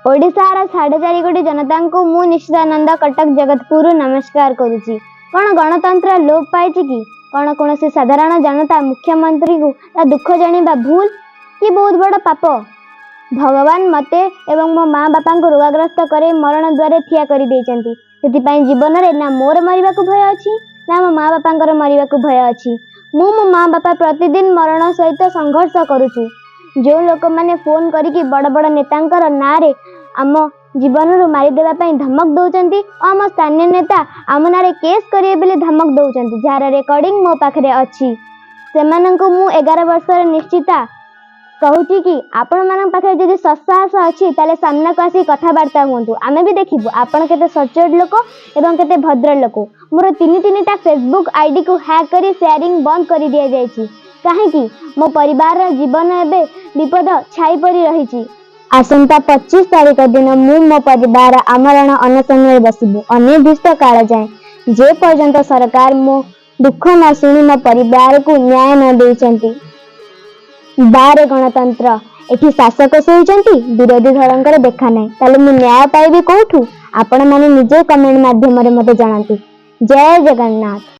ओडिशार 4.5 कोटी जनता को मु निशितानंद कटक जगतपुर नमस्कार करुच्ची। कौन गणतंत्र लोप पाई कि कौन कौन से साधारण जनता मुख्यमंत्री को दुख जाना भूल कि बहुत बड़ पाप। भगवान मते एवं मो माँ बापा को रोगाग्रस्त करे मरण द्वारे ठिया कर जीवन में ना मोर मरवा भय अच्छी ना मो माँ बापा मरवा भय अच्छी। मु मो माँ बापा प्रतिदिन मरण सहित संघर्ष करुचु। जो लोक मैंने फोन करके बड़ बड़ नेतांकर ना रे आम जीवन रू मारिदेवा धमक दौरान और आम स्थानीय नेता आम ना केस करेंगे बोली धमक दौरान जार रेकर्डिंग मो पाखे अच्छी। से मु 11 वर्ष निश्चिता कहूँ कि आपण मान पाखे जदि सत्साहस अच्छी ताले सामना को आसी कथबार्ता हूँ। आमे भी देखिबु आपण केते सचोट लोक एवं केते भद्र लोक। मोर 3-3टा फेसबुक आईडी को हैक करी शेयरिंग बंद कर दिया जायछि काहेकि मो परिवार जीवन एबे विपद छाई पड़ी रही। आसंता 25 तारीख दिन मु मो परिवार आमरण अनशन बसबू अनिर्दिष्ट काल जाए जे पर्यंत सरकार मो दुख न शुणी मो परिवार को न्याय न देइचंती। बारे गणतंत्र एठी शासक सोइचंती विरोधी दलंकर देखा नहीं ताले मु न्याय पाइबी कोठू? आपण माने निजे कमेंट माध्यम रे मते जणांती। जय जगन्नाथ।